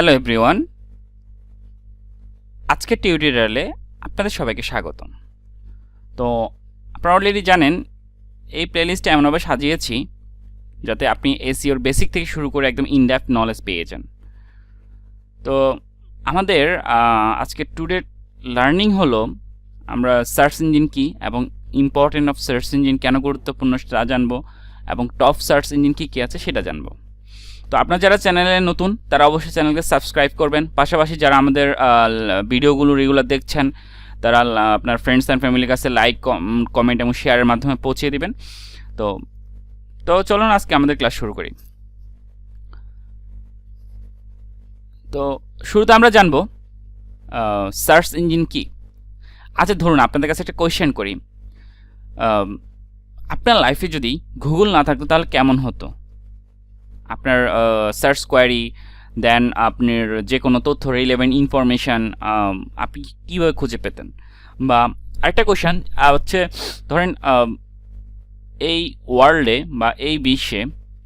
Hello everyone, আজকের টিউটোরিয়ালে আপনাদের সবাইকে স্বাগতম। তো আপনারা অলরেডি জানেন এই প্লেলিস্টে এমনভাবে সাজিয়েছি যাতে আপনি এসইওর বেসিক থেকে শুরু করে একদম ইনডেপথ নলেজ পেয়ে যান। তো আমাদের আজকে টুডে লার্নিং হলো আমরা সার্চ ইঞ্জিন কি এবং ইম্পর্টেন্ট অফ সার্চ ইঞ্জিন কেন গুরুত্বপূর্ণ তা জানবো এবং টপ সার্চ ইঞ্জিন কি আছে সেটা জানবো। তো আপনারা যারা চ্যানেলে নতুন তারা অবশ্যই চ্যানেলকে সাবস্ক্রাইব করবেন, পাশাপাশি যারা আমাদের ভিডিওগুলো রেগুলার দেখছেন তারা আপনার ফ্রেন্ডস অ্যান্ড ফ্যামিলির কাছে লাইক, কমেন্ট এবং শেয়ারের মাধ্যমে পৌঁছে দিবেন। তো চলুন আজকে আমাদের ক্লাস শুরু করি। তো শুরুতে আমরা জানবো সার্চ ইঞ্জিন কি। আচ্ছা ধরুন আপনাদের কাছে একটা কোয়েশ্চেন করি, আপনার লাইফে যদি গুগল না থাকতো তাহলে কেমন হতো? আপনার সার্চ কোয়ারি, দেন আপনার যে কোনো তথ্য, রিলেভেন্ট ইনফরমেশান আপনি কীভাবে খুঁজে পেতেন? বা আরেকটা কোয়েশ্চেন হচ্ছে, ধরেন এই ওয়ার্ল্ডে বা এই বিশ্বে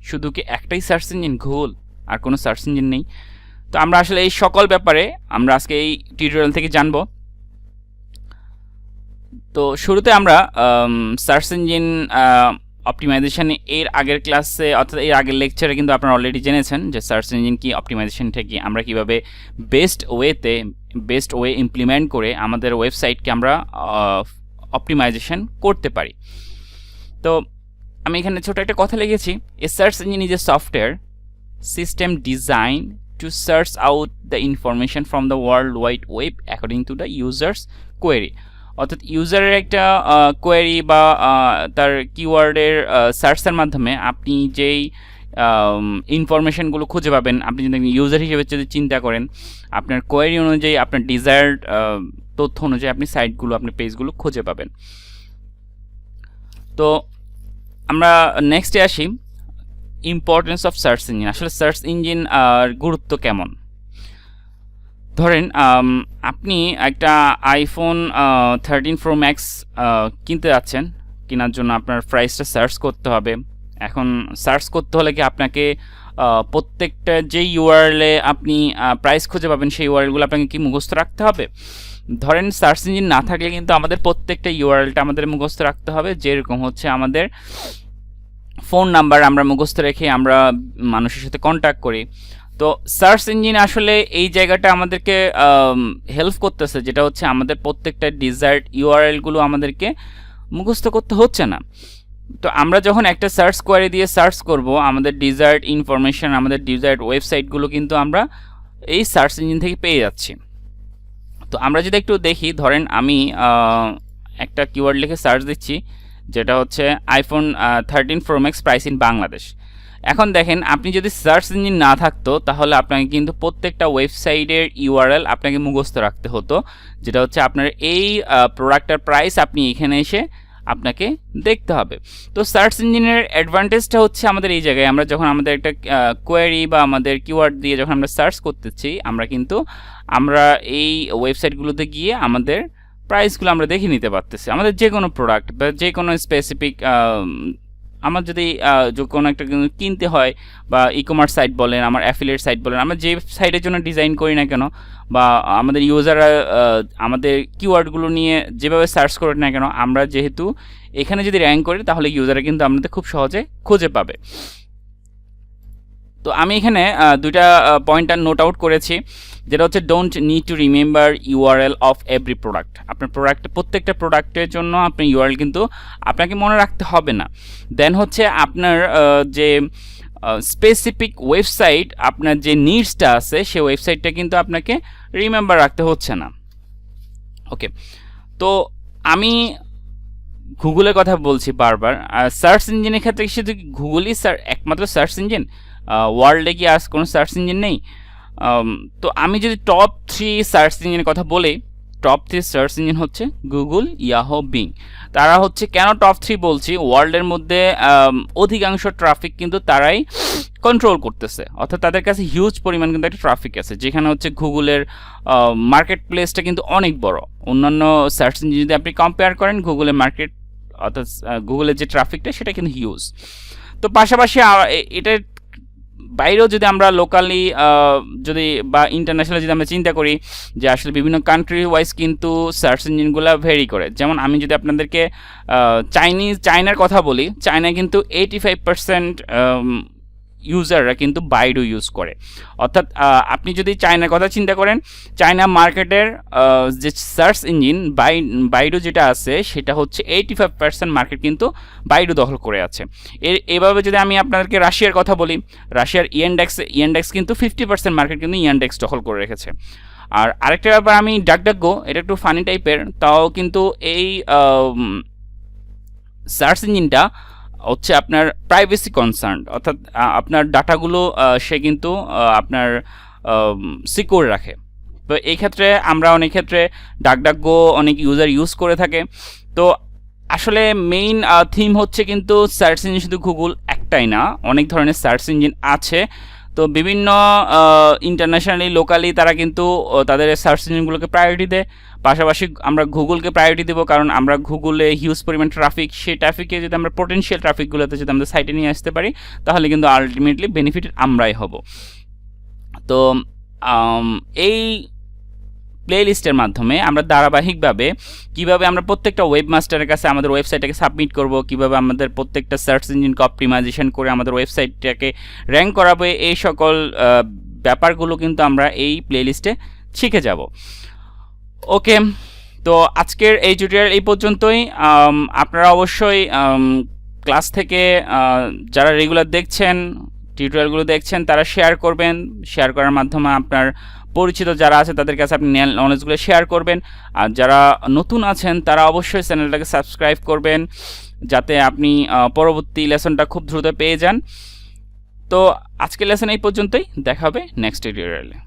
শুধু কি একটাই সার্চ ইঞ্জিন গুগল, আর কোনো সার্চ ইঞ্জিন নেই? তো আমরা আসলে এই সকল ব্যাপারে আমরা আজকে এই টিউটোরিয়াল থেকে জানবো। তো শুরুতে আমরা সার্চ ইঞ্জিন অপটিমাইজেশন এর আগের ক্লাসে অর্থাৎ এর আগের লেকচারে কিন্তু আপনারা অলরেডি জেনেছেন যে সার্চ ইঞ্জিন কি, অপটিমাইজেশনটা কি, আমরা কিভাবে বেস্ট ওয়ে ইমপ্লিমেন্ট করে আমাদের ওয়েবসাইটকে আমরা অপটিমাইজেশন করতে পারি। তো আমি এখানে ছোট একটা কথা লিখেছি, a search engine is a software system designed to search out the information from the world wide web according to the users query. অর্থাৎ ইউজারের একটা কোয়েরি বা তার কিওয়ার্ডের সার্চের মাধ্যমে আপনি যেই ইনফরমেশনগুলো খুঁজে পাবেন, আপনি যদি ইউজার হিসেবে যদি চিন্তা করেন, আপনার কোয়েরি অনুযায়ী, আপনার ডিজায়ার্ড তথ্য অনুযায়ী আপনি সাইটগুলো, আপনি পেজগুলো খুঁজে পাবেন। তো আমরা নেক্সটে আসি, ইম্পর্টেন্স অফ সার্চ ইঞ্জিন। আসলে সার্চ ইঞ্জিন গুরুত্ব কেমন? ধরেন আপনি একটা আইফোন 13 Pro Max কিনতে যাচ্ছেন, কেনার জন্য আপনার প্রাইসটা সার্চ করতে হবে। এখন সার্চ করতে হলে কি আপনাকে প্রত্যেকটা যে ইউআরএলে আপনি প্রাইস খুঁজে পাবেন সেই ইউআরএলগুলো আপনাকে কি মুখস্থ রাখতে হবে? ধরেন সার্চ ইঞ্জিন না থাকলে কিন্তু আমাদের প্রত্যেকটা ইউআরএলটা আমাদের মুখস্থ রাখতে হবে। যেরকম হচ্ছে আমাদের ফোন নাম্বার আমরা মুখস্থ রেখে আমরা মানুষের সাথে কন্ট্যাক্ট করি। তো সার্চ ইঞ্জিন আসলে এই জায়গাটা আমাদেরকে হেল্প করতেছে, যেটা হচ্ছে আমাদের প্রত্যেকটা ডিজায়ার্ড ইউআরএলগুলো আমাদেরকে মুখস্থ করতে হচ্ছে না। তো আমরা যখন একটা সার্চ কোয়ারি দিয়ে সার্চ করব, আমাদের ডিজায়ার্ড ইনফরমেশান, আমাদের ডিজায়ার্ড ওয়েবসাইটগুলো কিন্তু আমরা এই সার্চ ইঞ্জিন থেকে পেয়ে যাচ্ছি। তো আমরা যদি একটু দেখি, ধরেন আমি একটা কিওয়ার্ড লিখে সার্চ দিচ্ছি, যেটা হচ্ছে iPhone 13 Pro Max price in Bangladesh. এখন দেখেন, আপনি যদি সার্চ ইঞ্জিন না থাকতো তাহলে আপনাকে কিন্তু প্রত্যেকটা ওয়েবসাইটের ইউআরএল আপনাকে মুখস্থ রাখতে হতো, যেটা হচ্ছে আপনার এই প্রোডাক্টের প্রাইস আপনি এখানে এসে আপনাকে দেখতে হবে। তো সার্চ ইঞ্জিনের অ্যাডভান্টেজটা হচ্ছে আমাদের এই জায়গায়, আমরা যখন আমাদের একটা কোয়েরি বা আমাদের কিওয়ার্ড দিয়ে যখন আমরা সার্চ করতেছি, আমরা এই ওয়েবসাইটগুলোতে গিয়ে আমাদের প্রাইসগুলো আমরা দেখে নিতে পারতেছি। আমাদের যে কোনো প্রোডাক্ট বা যে কোনো স্পেসিফিক, আমার যদি কোনো একটা কিনতে হয়, বা ই কমার্স সাইট বলেন, আমার অ্যাফিলিয়েট সাইট বলেন, আমরা যে সাইটের জন্য ডিজাইন করি না কেন, বা আমাদের ইউজাররা আমাদের কিওয়ার্ডগুলো নিয়ে যেভাবে সার্চ করে না কেন, আমরা যেহেতু এখানে যদি র্যাঙ্ক করি তাহলে ইউজাররা কিন্তু আমাদের খুব সহজে খুঁজে পাবে। তো আমি এখানে দুইটা পয়েন্টার নোট আউট করেছি, যেটা হচ্ছে don't need to remember URL of every product. আপনার প্রত্যেকটা প্রোডাক্টের জন্য আপনার ইউআরএল কিন্তু আপনাকে মনে রাখতে হবে না। দেন হচ্ছে আপনার যে স্পেসিফিক ওয়েবসাইট, আপনার যে নিডসটা আছে সেই ওয়েবসাইটটা কিন্তু আপনাকে রিমেম্বার রাখতে হচ্ছে না। ওকে, তো আমি গুগলের কথা বলছি বারবার। সার্চ ইঞ্জিনের ক্ষেত্রে শুধু গুগলই একমাত্র সার্চ ইঞ্জিন? ওয়ার্ল্ডে কি আর কোনো সার্চ ইঞ্জিন নেই? তো আমি যদি টপ 3 সার্চ ইঞ্জিনের কথা বলি, টপ 3 সার্চ ইঞ্জিন হচ্ছে গুগল, ইয়াহো, বিং। তারা হচ্ছে কেন টপ 3 বলছি, ওয়ার্ল্ডের মধ্যে অধিকাংশ ট্রাফিক কিন্তু তারাই কন্ট্রোল করতেছে, অর্থাৎ তাদের কাছে হিউজ পরিমাণ কিন্তু একটা ট্রাফিক আছে, যেখানে হচ্ছে গুগলের মার্কেট প্লেসটা কিন্তু অনেক বড়। অন্যান্য সার্চ ইঞ্জিন যদি আপনি কম্পেয়ার করেন, গুগলের মার্কেট অর্থাৎ গুগলের যে ট্রাফিকটা সেটা কিন্তু হিউজ। তো পাশাপাশি এটা বাইরেও যদি আমরা লোকালি যদি বা ইন্টারন্যাশনাল যদি আমরা চিন্তা করি যে আসলে বিভিন্ন কান্ট্রি ওয়াইজ কিন্তু সার্চ ইঞ্জিনগুলো ভেরি করে। যেমন আমি যদি আপনাদেরকে চায়নার কথা বলি, চায়নায় কিন্তু 85% ইউজাররা কিন্তু বাইডু ইউজ করে। অর্থাৎ আপনি যদি চায়নার কথা চিন্তা করেন, চায়না মার্কেটের যে সার্চ ইঞ্জিন বাইডু যেটা আছে সেটা হচ্ছে 85% মার্কেট কিন্তু বাইডু দখল করে আছে। এভাবে যদি আমি আপনাদেরকে রাশিয়ার কথা বলি, রাশিয়ার ইয়ানডেক্স কিন্তু 50% মার্কেট কিন্তু ইয়ানডেক্স দখল করে রেখেছে। আর আরেকটা ব্যাপার আমি ডাকডাকগো, এটা একটু ফানি টাইপের, তাও কিন্তু এই সার্চ ইঞ্জিনটা হচ্ছে আপনার প্রাইভেসি কনসার্ন, অর্থাৎ আপনার ডাটাগুলো সে কিন্তু আপনার সিকিউর রাখে। তো এই ক্ষেত্রে আমরা অনেক ক্ষেত্রে ডাকডাকগো অনেক ইউজার ইউজ করে থাকে। তো আসলে মেইন থিম হচ্ছে কিন্তু সার্চ ইঞ্জিন শুধু গুগল একটাই না, অনেক ধরনের সার্চ ইঞ্জিন আছে। তো বিভিন্ন ইন্টারন্যাশনালি লোকালি তারা কিন্তু তাদের সার্চ ইঞ্জিনগুলোকে প্রায়োরিটি দেয়। পাশাপাশি আমরা গুগলকে প্রায়োরিটি দেবো, কারণ আমরা গুগলে হিউজ পরিমাণ ট্রাফিক, সেই ট্রাফিকে যদি আমরা পোটেনশিয়াল ট্রাফিকগুলোতে যদি আমরা সাইটে নিয়ে আসতে পারি, তাহলে কিন্তু আলটিমেটলি বেনিফিটেড আমরাই হব। তো এই প্লে লিস্টের মাধ্যমে আমরা ধারাবাহিকভাবে কীভাবে আমরা প্রত্যেকটা ওয়েবমাস্টারের কাছে আমাদের ওয়েবসাইটটাকে সাবমিট করব, কীভাবে আমাদের প্রত্যেকটা সার্চ ইঞ্জিনকে অপটিমাইজেশন করে আমাদের ওয়েবসাইটটাকে র্যাঙ্ক করাবে, এই সকল ব্যাপারগুলো কিন্তু আমরা এই প্লে লিস্টে শিখে যাব। ওকে, তো আজকের এই টিউটোরিয়াল এই পর্যন্তই। আপনারা অবশ্যই ক্লাস থেকে যারা রেগুলার দেখছেন, টিউটোরিয়ালগুলো দেখছেন, তারা শেয়ার করবেন। শেয়ার করার মাধ্যমে আপনার পরিচিত যারা আছে তাদের কাছে আপনি নলেজগুলো শেয়ার করবেন। আর যারা নতুন আছেন তারা অবশ্যই চ্যানেলটাকে সাবস্ক্রাইব করবেন, যাতে আপনি পরবর্তী লেসনটা খুব দ্রুত পেয়ে যান। তো আজকের লেসন এই পর্যন্তই, দেখা হবে নেক্সট টিউটোরিয়ালে।